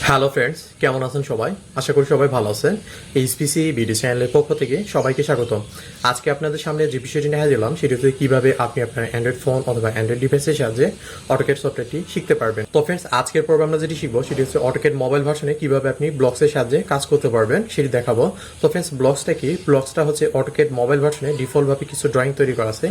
Hello friends, কেমন আছেন সবাই? আশা করি সবাই ভালো আছেন। HPCBD চ্যানেলের পক্ষ থেকে সবাইকে স্বাগতম। আজকে আপনাদের সামনে যে বিষয়টি নিয়ে দিলাম সেটি হচ্ছে কিভাবে আপনি আপনার অ্যান্ড্রয়েড ফোন অথবা অ্যান্ড্রয়েড ডিভাইসের সাহায্যে অটোক্যাড সফটওয়্যারটি শিখতে পারবেন। তো ফ্রেন্ডস, আজকের পর্বে আমরা যেটি শিখবো সেটি হচ্ছে অটোক্যাড মোবাইল ভার্সনে কিভাবে আপনি ব্লকসের সাহায্যে কাজ করতে পারবেন সেটি দেখাবো। তো ফ্রেন্ডস, ব্লকসটা কি? ব্লকসটা হচ্ছে অটোক্যাড মোবাইল ভার্সনে ডিফল্টভাবে কিছু ড্রয়িং তৈরি করা আছে।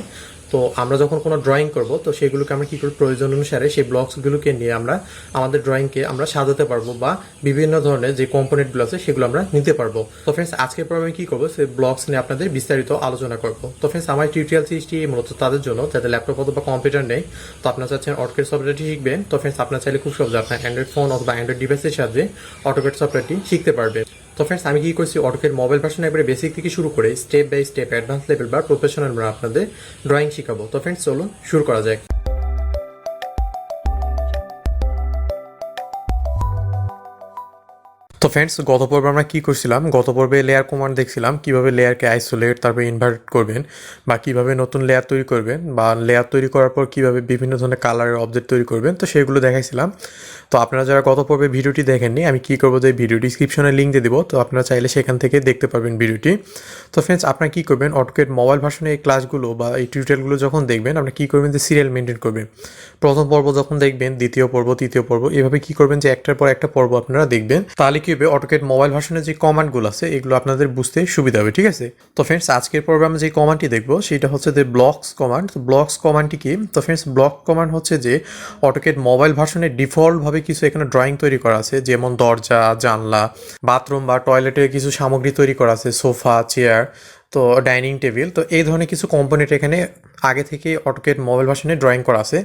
তো আমরা যখন কোনো ড্রয়িং করব তো সেগুলোকে আমরা কী করি, প্রয়োজন অনুসারে সেই ব্লকসগুলোকে নিয়ে আমরা আমাদের ড্রয়িংকে আমরা সাজাতে পারবো বা বিভিন্ন ধরনের যে কম্পোনেন্টগুলো আছে সেগুলো আমরা নিতে পারবো। তো ফ্রেন্ডস, আজকের পর আমি কী করবো, সেই ব্লকস নিয়ে আপনাদের বিস্তারিত আলোচনা করবো। তো ফ্রেন্ডস, আমার টিউটোরিয়াল সিরিজটি মূলত তাদের জন্য যাদের ল্যাপটপ অথবা কম্পিউটার নেই। তো আপনারা চাচ্ছেন অটোক্যাড সফটওয়্যারটি শিখবেন। তো ফ্রেন্ডস, আপনার চাইলে খুব সহজে আপনার অ্যান্ড্রয়েড ফোন অথবা অ্যান্ড্রয়েড ডিভাইসের সাহায্যে অটোক্যাড সফটওয়্যারটি শিখতে পারবেন। তো ফ্রেন্ডস, আমি কি করছি, অটোক্যাড মোবাইল ভার্সন একবারে বেসিক থেকে শুরু করে step by step advance level বা প্রফেশনাল আমরা আপনাদের ড্রয়িং শিখাবো। তো ফ্রেন্ডস, চলুন শুরু করা যাক। তো ফ্রেন্ডস, গত পর্বে আমরা কী করছিলাম, গত পর্বে লেয়ার কমান্ড দেখছিলাম কিভাবে লেয়ারকে আইসোলেট তারপরে ইনভার্ট করবেন বা কিভাবে নতুন লেয়ার তৈরি করবেন বা লেয়ার তৈরি করার পর কিভাবে বিভিন্ন ধরনের কালারের অবজেক্ট তৈরি করবেন। তো সেগুলো দেখাইছিলাম। তো আপনারা যারা গত পর্বে ভিডিওটি দেখেননি, আমি কী করবো যে ভিডিও ডিসক্রিপশনে লিঙ্ক দিয়ে দেবো, তো আপনারা চাইলে সেখান থেকে দেখতে পারবেন ভিডিওটি। তো ফ্রেন্ডস, আপনারা কী করবেন, অটোক্যাড মোবাইল ভার্সনে এই ক্লাসগুলো বা এই টিউটোরিয়ালগুলো যখন দেখবেন, আপনারা কী করবেন যে সিরিয়াল মেনটেন করবেন। প্রথম পর্ব যখন দেখবেন, দ্বিতীয় পর্ব, তৃতীয় পর্ব, এভাবে কী করবেন যে একটার পর একটা পর্ব আপনারা দেখবেন। তাহলে কী হবে, অটোক্যাড মোবাইল ভার্সনের যে কমান্ডগুলো আছে এগুলো আপনাদের বুঝতে সুবিধা হবে। ঠিক আছে? তো ফ্রেন্ডস, আজকের পর্বে আমরা যে কমান্ডটি দেখবো সেটা হচ্ছে যে ব্লকস কমান্ড। তো ব্লকস কমান্ডটি কি? তো ফ্রেন্ডস, ব্লক কমান্ড হচ্ছে যে অটোক্যাড মোবাইল ভার্সনের ডিফল্টভাবে কিছু এখানে ড্রয়িং তৈরি করা আছে, যেমন দরজা, জানলা, বাথরুম বা টয়লেটের কিছু সামগ্রী তৈরি করা আছে, সোফা, চেয়ার, তো ডাইনিং টেবিল। তো এই ধরনের কিছু কম্পোনেন্ট এখানে আগে থেকে অটোক্যাড মোবাইল ভার্সনে ড্রয়িং করা আছে।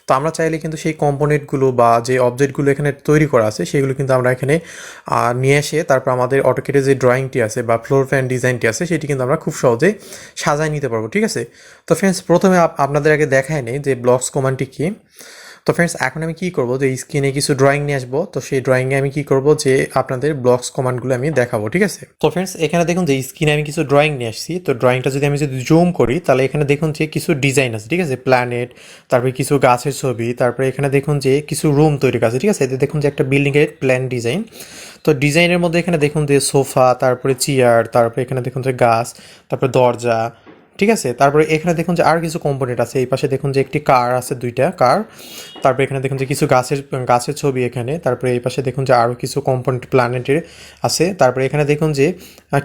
তো আমরা চাইলে কিন্তু সেই কম্পোনেন্টগুলো বা যে অবজেক্টগুলো এখানে তৈরি করা আছে সেগুলো কিন্তু আমরা এখানে নিয়ে এসে তারপর আমাদের অটোক্যাডের যে ড্রয়িংটি আছে বা ফ্লোর প্ল্যান ডিজাইনটি আছে সেটি কিন্তু আমরা খুব সহজে সাজায় নিতে পারবো। ঠিক আছে? তো ফ্রেন্ডস, প্রথমে আপনাদের আগে দেখায় নেই যে ব্লকস কমান্ডটি কী। তো ফ্রেন্ডস, এখন আমি কী করবো, যে স্ক্রিনে কিছু ড্রয়িং নিয়ে আসবো। তো সেই ড্রয়িংয়ে আমি কী করবো, যে আপনাদের ব্লকস কমান্ডগুলো আমি দেখাবো। ঠিক আছে? তো ফ্রেন্ডস, এখানে দেখুন যে স্ক্রিনে আমি কিছু ড্রয়িং নিয়ে আসছি। তো ড্রয়িংটা যদি আমি জুম করি তাহলে এখানে দেখুন যে কিছু ডিজাইন আছে। ঠিক আছে? প্ল্যানেট, তারপরে কিছু গাছের ছবি, তারপরে এখানে দেখুন যে কিছু রুম তৈরি আছে। ঠিক আছে? এতে দেখুন যে একটা বিল্ডিংয়ের প্ল্যান ডিজাইন। তো ডিজাইনের মধ্যে এখানে দেখুন যে সোফা, তারপরে চেয়ার, তারপরে এখানে দেখুন যে গাছ, তারপরে দরজা। ঠিক আছে? তারপরে এখানে দেখুন যে আর কিছু কম্পোনেন্ট আছে। এই পাশে দেখুন যে একটি কার আছে, দুইটা কার। তারপরে এখানে দেখুন যে কিছু গাছের ছবি এখানে। তারপরে এই পাশে দেখুন যে আরও কিছু কম্পোনেন্ট প্ল্যানেটের আছে। তারপরে এখানে দেখুন যে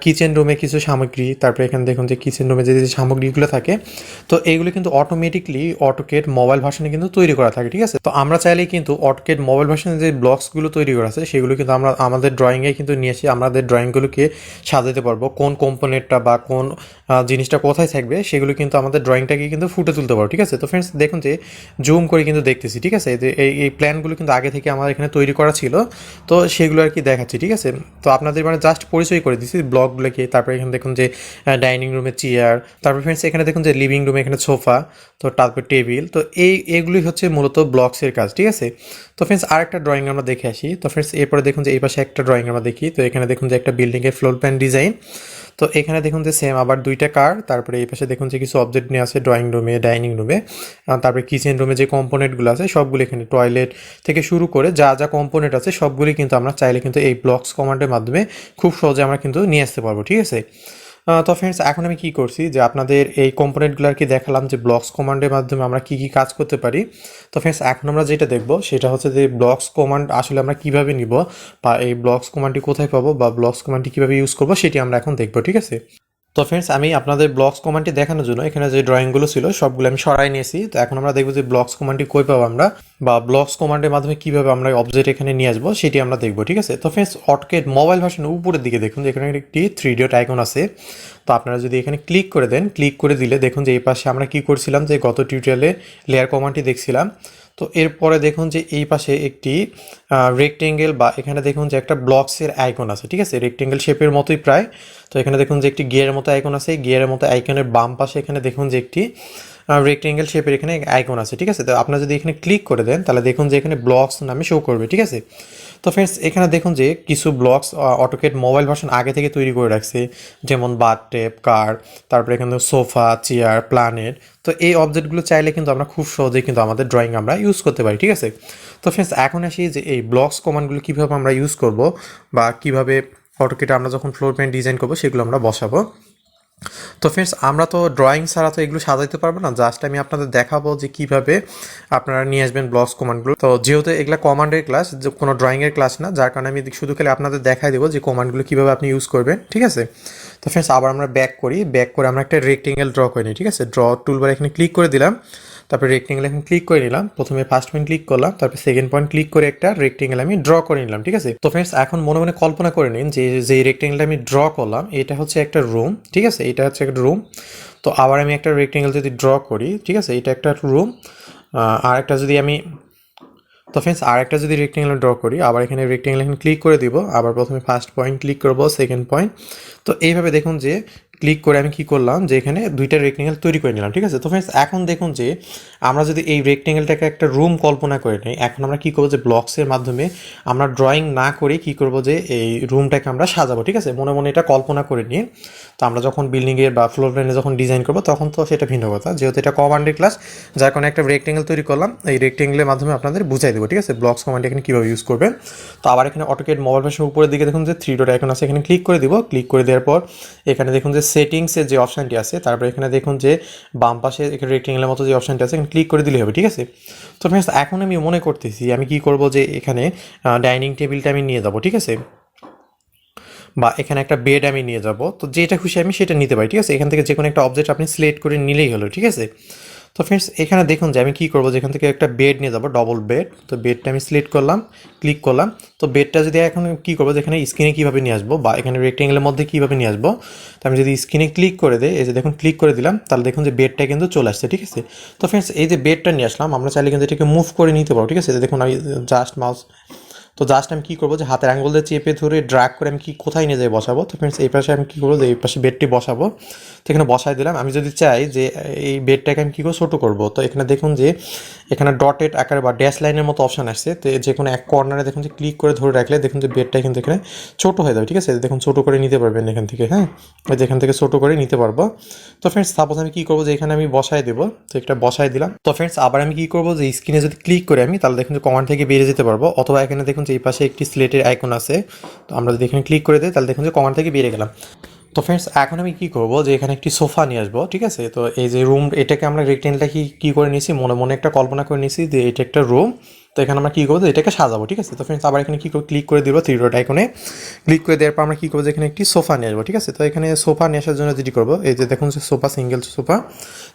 কিচেন রুমে কিছু সামগ্রী। তারপরে এখানে দেখুন যে কিচেন রুমে যে সামগ্রীগুলো থাকে, তো এইগুলো কিন্তু অটোমেটিকলি অটোক্যাড মোবাইল ভার্সনে কিন্তু তৈরি করা থাকে। ঠিক আছে? তো আমরা চাইলেই কিন্তু অটোক্যাড মোবাইল ভার্সনে যে ব্লকসগুলো তৈরি করা আছে সেগুলো কিন্তু আমরা আমাদের ড্রয়িংয়ে কিন্তু নিয়ে এসে আমাদের ড্রয়িংগুলোকে সাজাতে পারবো। কোন কম্পোনেন্টটা বা কোন জিনিসটা কোথায় থাকবে সেগুলো কিন্তু আমাদের ড্রয়িংটাকে কিন্তু ফুটে তুলতে পারবো। ঠিক আছে? তো ফ্রেন্ডস, দেখুন যে জুম করে কিন্তু দেখতেছি। ঠিক আছে? এই প্ল্যানগুলো কিন্তু আগে থেকে আমার এখানে তৈরি করা ছিল, তো সেগুলো আর কি দেখাচ্ছি। ঠিক আছে? তো আপনাদের মানে জাস্ট পরিচয় করে দিচ্ছি ব্লকগুলোকে। তারপরে এখানে দেখুন যে ডাইনিং রুমে চেয়ার, তারপর ফ্রেন্ডস এখানে দেখুন যে লিভিং রুমে এখানে সোফা, তো তারপর টেবিল। তো এইগুলি হচ্ছে মূলত ব্লকসের কাজ। ঠিক আছে? তো ফ্রেন্ডস, আরেকটা ড্রয়িং আমরা দেখে আসি। তো ফ্রেন্ডস, এরপরে দেখুন যে এই পাশে একটা ড্রয়িং আমরা দেখি। তো এখানে দেখুন যে একটা বিল্ডিংয়ের ফ্লোর প্ল্যান ডিজাইন। তো এখানে দেখুন যে সেম আবার দুইটা কার। তারপরে এই পাশে দেখুন যে কিছু অবজেক্ট নিয়ে আছে ড্রয়িং রুমে, ডাইনিং রুমে। তারপরে কিচেন রুমে যে কম্পোনেন্টগুলো আছে সবগুলো এখানে, টয়লেট থেকে শুরু করে যা যা কম্পোনেন্ট আছে সবগুলি কিন্তু আমরা চাইলে কিন্তু এই ব্লকস কমান্ডের মাধ্যমে খুব সহজে আমরা কিন্তু নিয়ে আসতে পারবো। ঠিক আছে? তো ফ্রেন্ডস, এখন আমি কী করছি, যে আপনাদের এই কম্পোনেন্টগুলো আর কি দেখালাম যে ব্লকস কমান্ডের মাধ্যমে আমরা কী কী কাজ করতে পারি। তো ফ্রেন্ডস, এখন আমরা যেটা দেখবো সেটা হচ্ছে যে ব্লকস কমান্ড আসলে আমরা কীভাবে নিব বা এই ব্লকস কমান্ডটি কোথায় পাবো বা ব্লকস কমান্ডটি কীভাবে ইউজ করবো সেটি আমরা এখন দেখবো। ঠিক আছে? তো ফ্রেন্ডস, আমি আপনাদের ব্লকস কমান্ডটি দেখানোর জন্য এখানে যে ড্রয়িংগুলো ছিল সবগুলো আমি সরাই নিয়েছি। তো এখন আমরা দেখবো যে ব্লকস কমান্ডটি কই পাবো আমরা, বা ব্লকস কমান্ডের মাধ্যমে কীভাবে আমরা অবজেক্ট এখানে নিয়ে আসবো সেটি আমরা দেখবো। ঠিক আছে? তো ফ্রেন্ডস, অটোক্যাড মোবাইল ভার্সনের উপরের দিকে দেখুন যে এখানে একটি 3 ডট আইকন আছে। তো আপনারা যদি এখানে ক্লিক করে দেন, ক্লিক করে দিলে দেখুন যে এই পাশে আমরা কী করছিলাম, যে গত টিউটোরিয়ালে লেয়ার কমান্ডটি দেখছিলাম। তো এরপরে দেখুন যে এই পাশে একটি রেক্টেঙ্গেল বা এখানে দেখুন যে একটা ব্লকসের আইকন আছে। ঠিক আছে? রেক্টেঙ্গেল শেপের মতোই প্রায়। তো এখানে দেখুন যে একটি গিয়ারের মতো আইকন আছে। গিয়ারের মতো আইকনের বাম পাশে এখানে দেখুন যে একটি রেক্টেঙ্গেল শেপের এখানে আইকন আছে, ঠিক আছে। তো আপনারা যদি এখানে ক্লিক করে দেন তাহলে দেখুন যে এখানে ব্লকস নামে শো করবে, ঠিক আছে। তো ফ্রেন্ডস এখানে দেখুন যে কিছু ব্লকস অটোক্যাড মোবাইল ভার্সন আগে থেকে তৈরি করে রাখছে, যেমন বাথটেপ, কার, তারপরে এখানে সোফা, চেয়ার, প্ল্যানেট। তো এই অবজেক্টগুলো চাইলে কিন্তু আমরা খুব সহজেই কিন্তু আমাদের ড্রয়িং আমরা ইউজ করতে পারি, ঠিক আছে। তো ফ্রেন্ডস এখন আসি যে এই ব্লকস কমান্ডগুলো কীভাবে আমরা ইউজ করব বা কীভাবে অটোক্যাডে আমরা যখন ফ্লোর প্ল্যান ডিজাইন করবো সেগুলো আমরা বসাবো। তো ফ্রেন্ডস আমরা তো ড্রয়িং ছাড়া তো এগুলো সাজাইতে পারবো না, জাস্ট আমি আপনাদের দেখাবো যে কীভাবে আপনারা নিয়ে আসবেন ব্লকস কমান্ডগুলো। তো যেহেতু এগুলো কমান্ডের ক্লাস, যে কোনো ড্রয়িংয়ের ক্লাস না, যার কারণে আমি শুধু খালি আপনাদের দেখাই দেবো যে কমান্ডগুলো কীভাবে আপনি ইউজ করবেন, ঠিক আছে। তো ফ্রেন্ডস আবার আমরা ব্যাক করে আমরা একটা রেক্টেঙ্গেল ড্র করে নিই, ঠিক আছে। ড্র টুলবার এখানে ক্লিক করে দিলাম, তারপরে রেক্টেঙ্গেল এখন ক্লিক করে নিলাম। প্রথমে ফার্স্ট পয়েন্ট ক্লিক করলাম, তারপর সেকেন্ড পয়েন্ট ক্লিক করে একটা রেক্টেঙ্গেল আমি ড্র করে নিলাম, ঠিক আছে। তো ফ্রেন্ডস এখন মনে মনে কল্পনা করে নিন যে যে রেক্টেঙ্গেলটা আমি ড্র করলাম এটা হচ্ছে একটা রুম, ঠিক আছে। এটা হচ্ছে একটা রুম। তো আবার আমি একটা রেক্টেঙ্গেল যদি ড্র করি, ঠিক আছে, এটা একটা রুম। আর একটা যদি আমি তো ফ্রেন্ডস আর একটা যদি রেক্টেঙ্গেল ড্র করি, আবার এখানে রেক্টেঙ্গেল এখানে ক্লিক করে দিব, আবার প্রথমে ফার্স্ট পয়েন্ট ক্লিক করবো, সেকেন্ড পয়েন্ট। তো এইভাবে দেখুন যে ক্লিক করে আমি কি করলাম যে এখানে দুইটা রেক্টেঙ্গেল তৈরি করে নিলাম, ঠিক আছে। তো ফ্রেন্ডস এখন দেখুন যে আমরা যদি এই রেক্টেঙ্গেলটাকে একটা রুম কল্পনা করে নিই, এখন আমরা কী করবো যে ব্লকসের মাধ্যমে আমরা ড্রয়িং না করে কী করবো যে এই রুমটাকে আমরা সাজাবো, ঠিক আছে। মনে মনে এটা কল্পনা করে নিয়ে তো আমরা যখন বিল্ডিংয়ের বা ফ্লোর প্ল্যানে যখন ডিজাইন করবো তখন তো সেটা ভিন্ন কথা, যেহেতু এটা কমান্ডের ক্লাস, যার কারণে একটা রেক্টেঙ্গেল তৈরি করলাম। এই রেক্টেঙ্গেলের মাধ্যমে আপনাদের বুঝাই দেবো, ঠিক আছে, ব্লকস কমান্ড এখানে কীভাবে ইউজ করবেন। তো আবার এখানে অটোক্যাড মোবাইল ভার্সন উপরের দিকে দেখুন যে 3 ডট আইকন আছে, এখানে ক্লিক করে দিব। ক্লিক করে দেওয়ার পর এখানে দেখুন যে সেটিংসের যে অপশানটি আছে, তারপরে এখানে দেখুন যে বাম পাশে এখানে রেক্টেঙ্গেলের মতো যে অপশানটি আছে এখানে ক্লিক করে দিলেই হবে, ঠিক আছে। তো ফ্রেন্ডস এখন আমি মনে করতেছি আমি কি করব যে এখানে ডাইনিং টেবিলটা আমি নিয়ে যাব, ঠিক আছে, বা এখানে একটা বেড আমি নিয়ে যাব। তো যেটা খুশি আমি সেটা নিতে পারি, ঠিক আছে। এখান থেকে যে কোনো একটা অবজেক্ট আপনি সিলেক্ট করে নিলেই হলো, ঠিক আছে। তো ফ্রেন্ডস এখানে দেখুন যে আমি কী করবো, যেখান থেকে একটা বেড নিয়ে যাবো, ডবল বেড। তো বেডটা আমি সিলেক্ট করলাম, ক্লিক করলাম। তো বেডটা যদি এখন কী করবো, যেখানে স্ক্রিনে কীভাবে নিয়ে আসবো বা এখানে রেক্টেঙ্গেলের মধ্যে কীভাবে নিয়ে আসবো, তো আমি যদি স্ক্রিনে ক্লিক করে দিই, এই যে দেখুন ক্লিক করে দিলাম, তাহলে দেখুন যে বেডটা কিন্তু চলে আসছে, ঠিক আছে। তো ফ্রেন্ডস এই যে বেডটা নিয়ে আসলাম, আমরা চাইলে কিন্তু এটাকে মুভ করে নিতে পারবো, ঠিক আছে। দেখুন আমি জাস্ট মাউস, তো জাস্ট আমি কী করবো যে হাতের আঙুল দিয়ে চেপে ধরে ড্র্যাগ করে আমি কি কোথায় নিয়ে যাই বসাবো। তো ফ্রেন্ডস এই পাশে আমি কী করবো যে এই পাশে বেডটি বসাবো। তো এখানে বসাই দিলাম। আমি যদি চাই যে এই বেডটাকে আমি কী করে ছোটো করবো, তো এখানে দেখুন যে এখানে ডটেড আকারে বা ড্যাশ লাইনের মতো অপশান আসছে। তো যে কোনো এক কর্নারে দেখুন যে ক্লিক করে ধরে রাখলে দেখুন যে বেডটা কিন্তু এখানে ছোটো হয়ে যাবে, ঠিক আছে। দেখুন ছোটো করে নিতে পারবেন এখান থেকে, হ্যাঁ, এখান থেকে ছোটো করে নিতে পারবো। তো ফ্রেন্ডস সাপোজ আমি কী করবো যে এখানে আমি বসাই দেবো, তো একটা বসাই দিলাম। তো ফ্রেন্ডস আবার আমি কী করবো যে স্ক্রিনে যদি ক্লিক করে আমি, তাহলে দেখুন যে কমান্ড থেকে বেরিয়ে যেতে পারবো, অথবা এখানে দেখুন যে এই পাশে একটি স্লেটের আইকন আছে। তো আমরা যদি এখানে ক্লিক করে দিই তাহলে দেখুন যে কমান্ড থেকে বেরিয়ে গেলাম। তো ফ্রেন্ডস এখন আমি কী করবো যে এখানে একটি সোফা নিয়ে আসবো, ঠিক আছে। তো এই যে রুম, এটাকে আমরা রেক্টেঙ্গেলটা কী করে নিয়েছি, মনে মনে একটা কল্পনা করে নিয়েছি যে এটা একটা রুম। তো এখানে আমরা কী করবো, এটাকে সাজাবো, ঠিক আছে। তো ফ্রেন্ডস আবার এখানে কী করবো, ক্লিক করে দিব 3 ডট আইকনে, ক্লিক করে দেওয়ার পর আমরা কী করবো যে এখানে একটি সোফা নিয়ে আসবো, ঠিক আছে। তো এখানে সোফা নিয়ে আসার জন্য যেটি করবো, এই যে দেখুন যে সোফা, সিঙ্গেল সোফা।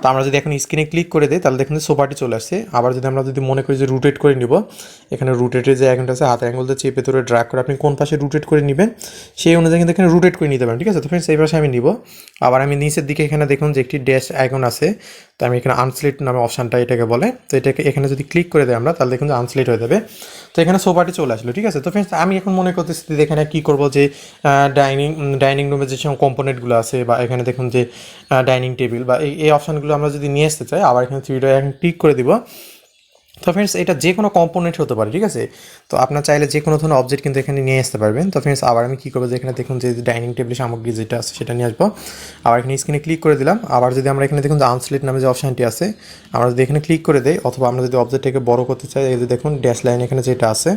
তো আমরা যদি এখন স্ক্রিনে ক্লিক করে দিই তাহলে দেখুন যে সোফাটি চলে আসছে। আবার যদি আমরা মনে করি যে রোটেট করে নিব, এখানে রোটেটের যে আইকনটা আছে হাতের আঙুল দিয়ে চেপে ধরে ড্র্যাগ করে আপনি কোন পাশে রোটেট করে নেবেন সেই অনুযায়ী কিন্তু এখানে রোটেট করে নিতে পারেন, ঠিক আছে। তো ফ্রেন্ডস এই পাশে আমি নিব। আবার আমি নিচের দিকে এখানে দেখুন যে একটি ড্যাশ আইকন আছে, তো আমি এখানে আনসিলেক্ট নামে অপশানটা এটাকে বলে। তো এটাকে এখানে যদি ক্লিক করে দেয় আমরা, তাহলে দেখুন যে আনসিলেক্ট হয়ে যাবে। তো এখানে সোফাটি চলে আসলো, ঠিক আছে। তো ফ্রেন্ডস আমি এখন মনে করতেছি যে এখানে কী করবো যে ডাইনিং রুমের যে সব কম্পোনেন্টগুলো আছে, বা এখানে দেখুন যে ডাইনিং টেবিল বা এই অপশানগুলো আমরা যদি নিয়ে আসতে চাই, আবার এখানে 3 ডট এখন ক্লিক করে দিব। তো ফ্রেন্ডস এটা যে কোনো কম্পোনেন্ট হতে পারে, ঠিক আছে। তো আপনার চাইলে যে কোনো ধরনের অবজেক্ট কিন্তু এখানে নিয়ে আসতে পারবেন। তো ফ্রেন্ডস আবার আমি কী করবো যে এখানে দেখুন যে ডাইনিং টেবিল সামগ্রী যেটা আছে সেটা নিয়ে আসবো। আবার এখানে স্ক্রিনে ক্লিক করে দিলাম। আবার যদি আমরা এখানে দেখুন যে আনসিলেক্ট নামে যে অপশানটি আছে, আমরা যদি এখানে ক্লিক করে দিই, অথবা আমরা যদি অবজেক্টটাকে বড় করতে চাই, এই যে দেখুন ড্যাশ লাইন এখানে যেটা আছে,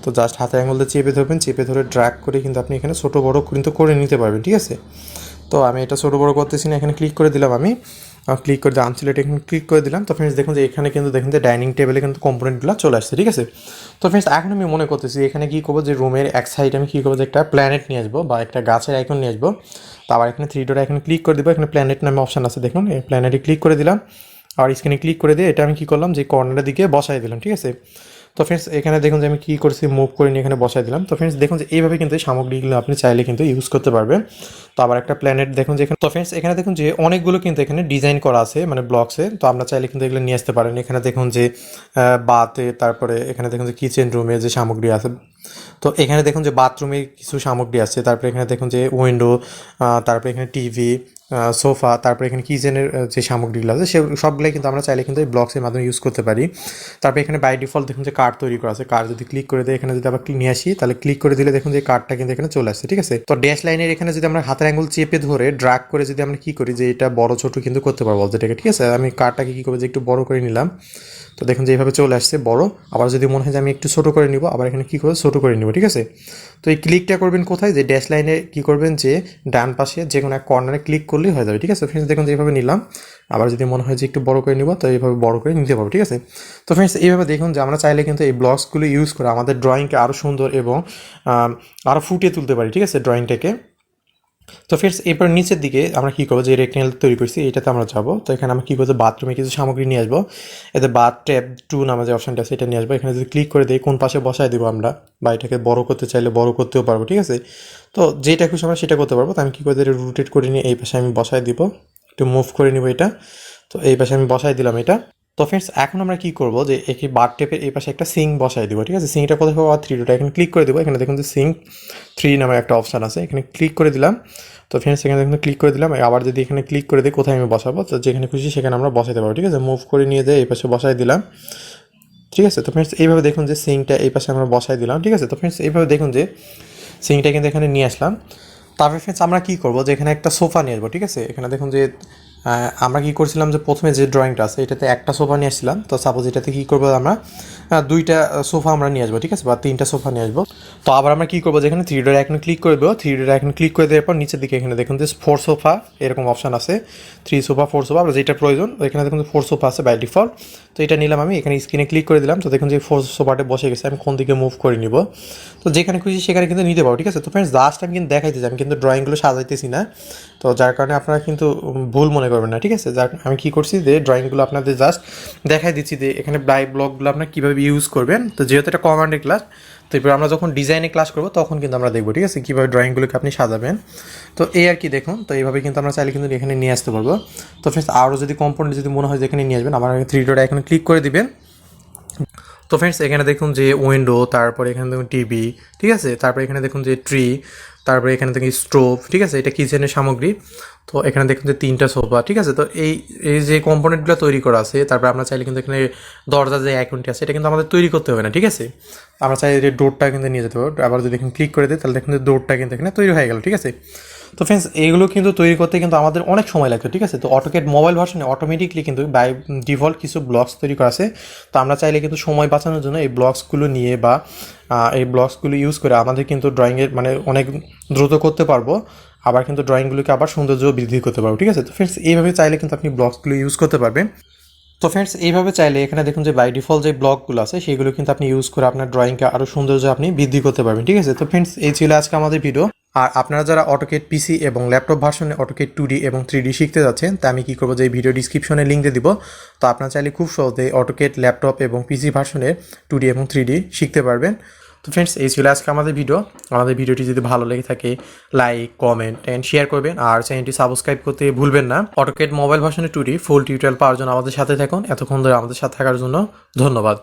তো জাস্ট হাতের আঙুল দিয়ে চেপে ধরবেন, চেপে ধরে ড্র্যাগ করে কিন্তু আপনি এখানে ছোটো বড়ো কিন্তু করে নিতে পারবেন, ঠিক আছে। তো আমি এটা ছোটো বড়ো করতেছি না, এখানে ক্লিক করে দিলাম আমি, ক্লিক করে দিয়ে আনসিলেক্ট এখানে ক্লিক করে দিলাম। তো ফ্রেন্ডস দেখুন যে এখানে কিন্তু দেখুন যে ডাইনিং টেবিলে কিন্তু কম্পোনেন্টগুলো চলে আসছে, ঠিক আছে। তো ফ্রেন্ডস এখন আমি মনে করতেছি এখানে কী করবো যে রুমের এক সাইডে আমি কী করবো যে একটা প্ল্যানেট নিয়ে আসবো বা একটা গাছের আইকন নিয়ে আসবো। তো আবার এখানে 3 ডট আইকনে ক্লিক করে দেবো, এখানে প্ল্যানেট নামে অপশান আছে দেখুন, এই প্ল্যানেটে ক্লিক করে দিলাম। আর স্ক্রিনে ক্লিক করে দিয়ে এটা আমি কী করলাম যে কর্নারের দিকে বসাই দিলাম, ঠিক আছে। তো ফ্রেন্ডস এখানে দেখুন যে আমি কী করছি, মুভ করে নিয়ে এখানে বসাই দিলাম। তো ফ্রেন্ডস দেখুন যে এইভাবে কিন্তু এই সামগ্রীগুলো আপনি চাইলে কিন্তু ইউজ করতে পারবেন। তো আবার একটা প্ল্যানেট দেখুন যে এখানে, তো ফ্রেন্ডস এখানে দেখুন যে অনেকগুলো কিন্তু এখানে ডিজাইন করা আছে মানে ব্লকসে। তো আমরা চাইলে কিন্তু এগুলো নিয়ে আসতে পারেন। এখানে দেখুন যে বাথে, তারপরে এখানে দেখুন যে কিচেন রুমে যে সামগ্রী আছে, তো এখানে দেখুন যে বাথরুমে কিছু সামগ্রী আছে, তারপরে এখানে দেখুন যে উইন্ডো, তারপরে এখানে টিভি, সোফা, তারপরে এখানে কিচেনের যে সামগ্রীগুলো আছে সে সবগুলোই কিন্তু আমরা চাইলে কিন্তু এই ব্লকসের মাধ্যমে ইউজ করতে পারি। তারপরে এখানে বাই ডিফল্ট দেখুন যে কার্ড তৈরি করা আছে, কার্ড যদি ক্লিক করে দেয়, এখানে যদি আবার নিয়ে আসি তাহলে ক্লিক করে দিলে দেখুন যে কার্ডটা কিন্তু এখানে চলে আসছে, ঠিক আছে। তো ড্যাশ লাইনের এখানে যদি আমরা হাতের আঙুল চেপে ধরে ড্রাগ করে যদি আমরা কী করি যে এটা বড় ছোটো কিন্তু করতে পারবো যেটাকে, ঠিক আছে। আমি কার্ডটাকে কী করবো যে একটু বড় করে নিলাম, তো দেখুন যে এইভাবে চলে আসছে বড়। আবার যদি মনে হয় যে আমি একটু ছোটো করে নিব, আবার এখানে কী করবো ছোটো করে নিব, ঠিক আছে। তো এই ক্লিকটা করবেন কোথায়, যে ড্যাশ লাইনে কী করবেন যে ডান পাশে যে কোনো এক কর্নারে ক্লিক করলেই হয়ে যাবে, ঠিক আছে। ফ্রেন্ডস দেখুন যে এইভাবে নিলাম, আবার যদি মনে হয় যে একটু বড় করে নিব তো এইভাবে বড় করে নিতে পারবো, ঠিক আছে। তো ফ্রেন্ডস এইভাবে দেখুন যে আমরা চাইলে কিন্তু এই ব্লকসগুলো ইউজ করে আমাদের ড্রয়িংকে আরও সুন্দর এবং আরও ফুটিয়ে তুলতে পারি, ঠিক আছে, ড্রয়িংটাকে। তো ফ্রেন্ডস এরপর নিচের দিকে আমরা কী করবো, যে রেক্টেঙ্গেল তৈরি করছি এটাতে আমরা যাবো। তো এখানে আমরা কী করবো, বাথরুমে কিছু সামগ্রী নিয়ে আসবো। এতে বাথ ট্যাপ 2 নামে যে অপশানটা আছে এটা নিয়ে আসবো। এখানে যদি ক্লিক করে দিই কোন পাশে বসায় দেবো আমরা, বা এটাকে বড় করতে চাইলে বড় করতেও পারবো, ঠিক আছে। তো যেটা খুশি আমরা সেটা করতে পারবো। তো আমি কী করে দিই, রোটেট করে নিয়ে এই পাশে আমি বসায় দিব, একটু মুভ করে নিব এটা। তো এই পাশে আমি বসাই দিলাম এটা। তো ফ্রেন্ডস এখন আমরা কী করবো, যে এই বাথ টেপের এই পাশে একটা সিঙ্ক বসাই দিব, ঠিক আছে। সিঙ্কটা কোথায় পাবো, 3 ডটটা এখানে ক্লিক করে দেবো। এখানে দেখুন যে সিঙ্ক 3 নামে একটা অপশান আছে, এখানে ক্লিক করে দিলাম। তো ফ্রেন্ডস এখানে দেখুন ক্লিক করে দিলাম। আবার যদি এখানে ক্লিক করে দিই কোথায় আমি বসাবো, তো যেখানে খুশি সেখানে আমরা বসাতে পারবো, ঠিক আছে। মুভ করে নিয়ে যাই এই পাশে বসাই দিলাম, ঠিক আছে। তো ফ্রেন্ডস এইভাবে দেখুন যে সিঙ্কটা এই পাশে আমরা বসাই দিলাম, ঠিক আছে। তো ফ্রেন্ডস এইভাবে দেখুন যে সিঙ্কটা কিন্তু এখানে নিয়ে আসলাম। তারপরে ফ্রেন্ডস আমরা কী করবো, যে এখানে একটা সোফা নিয়ে আসবো, ঠিক আছে। এখানে দেখুন যে আমরা কী করছিলাম, যে প্রথমে যে ড্রয়িংটা আছে এটাতে একটা সোফা নিয়ে আসছিলাম। তো সাপোজ এটাতে কী করবো, আমরা 2টা সোফা আমরা নিয়ে আসবো, ঠিক আছে, বা 3টা সোফা নিয়ে আসবো। তো আবার আমরা কী করবো, যেখানে 3 ডট আইকনে ক্লিক করে দেবো, 3 ডট আইকনে ক্লিক করে দেওয়ার পর নিচের দিকে এখানে দেখুন যে 4 সোফা এরকম অপশান আছে, 3 সোফা 4 সোফা, আমরা যেটা প্রয়োজন এখানে দেখুন যে 4 সোফা আছে বাই ডিফল্ট। তো এটা নিলাম আমি, এখানে স্ক্রিনে ক্লিক করে দিলাম। তো দেখুন যে 4 সোফাটা বসে গেছে, আমি কোন দিকে মুভ করে নিব, তো যেখানে খুশি সেখানে কিন্তু নিতে পারবো, ঠিক আছে। তো ফ্রেন্ডস জাস্ট আমি কিন্তু দেখাইতেছি, আমি কিন্তু ড্রয়িংগুলো সাজাইতেছি না, তো যার কারণে আপনারা কিন্তু ভুল মনে করবেন না, ঠিক আছে। যার আমি কী করছি, যে ড্রয়িংগুলো আপনাদের জাস্ট দেখাই দিচ্ছি যে এখানে ব্লকগুলো আপনার কীভাবে ইউজ করবেন। তো যেহেতু এটা কমান্ডের ক্লাস, তো এরপর আমরা যখন ডিজাইনে ক্লাস করবো তখন কিন্তু আমরা দেখবো, ঠিক আছে, কীভাবে ড্রয়িংগুলোকে আপনি সাজাবেন। তো এই আর কি দেখুন, তো এইভাবে কিন্তু আমরা চাইলে কিন্তু এখানে নিয়ে আসতে পারবো। তো ফ্রেন্ডস আরও যদি কম্পোনেন্ট যদি মনে হয় যে এখানে নিয়ে আসবেন, আমার 3 ডট এখানে ক্লিক করে দিবেন। তো ফ্রেন্ডস এখানে দেখুন যে উইন্ডো, তারপরে এখানে দেখুন টিভি, ঠিক আছে, তারপরে এখানে দেখুন যে ট্রি, তারপরে এখানে দেখুন স্টোভ, ঠিক আছে, এটা কিচেনের সামগ্রী। তো এখানে দেখুন যে 3টা সোফা, ঠিক আছে। তো এই এই যে কম্পোনেন্টগুলো তৈরি করা আছে, তারপরে আমরা চাইলে কিন্তু এখানে দরজা যে আইকনটি আছে এটা কিন্তু আমাদের তৈরি করতে হবে না, ঠিক আছে। আমরা চাইলে যে ডোরটা কিন্তু নিয়ে যেতে পারবো। আবার যদি এখানে ক্লিক করে দিই তাহলে দেখুন যে ডোরটা কিন্তু এখানে তৈরি হয়ে গেল, ঠিক আছে। তো ফ্রেন্ডস এইগুলো কিন্তু তৈরি করতে কিন্তু আমাদের অনেক সময় লাগতো, ঠিক আছে। তো অটোক্যাড মোবাইল ভার্সনে অটোমেটিকলি কিন্তু বাই ডিফল্ট কিছু ব্লকস তৈরি করা আছে। তো আমরা চাইলে কিন্তু সময় বাঁচানোর জন্য এই ব্লকসগুলো নিয়ে বা এই ব্লকসগুলো ইউজ করে আমাদের কিন্তু ড্রয়িংয়ের মানে অনেক দ্রুত করতে পারবো, আবার কিন্তু ড্রয়িংগুলোকে আবার সৌন্দর্য বৃদ্ধি করতে পারবো, ঠিক আছে। তো ফ্রেন্ডস এইভাবে চাইলে কিন্তু আপনি ব্লকসগুলো ইউজ করতে পারবেন। তো ফ্রেন্ডস এইভাবে চাইলে এখানে দেখুন যে বাই ডিফল্ট যে ব্লকগুলো আছে সেগুলো কিন্তু আপনি ইউজ করে আপনার ড্রয়িংকে আরও সৌন্দর্য আপনি বৃদ্ধি করতে পারবেন, ঠিক আছে। তো ফ্রেন্ডস এই ছিল আজকে আমাদের ভিডিও। আর আপনারা যারা অটোক্যাড পিসি এবং ল্যাপটপ ভার্সনে অটোক্যাড 2D এবং 3D শিখতে যাচ্ছেন, তা আমি কী করবো, যে এই ভিডিও ডিসক্রিপশনে লিঙ্ক দিয়ে দিব। তো আপনারা চাইলে খুব সহজে অটোক্যাড ল্যাপটপ এবং পিসি ভার্সনের 2D এবং 3D শিখতে পারবেন। তো ফ্রেন্ডস এই ছিল আজকে আমাদের ভিডিও। আমাদের ভিডিওটি যদি ভালো লেগে থাকে লাইক, কমেন্ট অ্যান্ড শেয়ার করবেন, আর চ্যানেলটি সাবস্ক্রাইব করতে ভুলবেন না। অটোক্যাড মোবাইল ভার্সনে 2D ফুল টিউটোরিয়াল পাওয়ার জন্য আমাদের সাথে থাকুন। এতক্ষণ ধরে আমাদের সাথে থাকার জন্য ধন্যবাদ।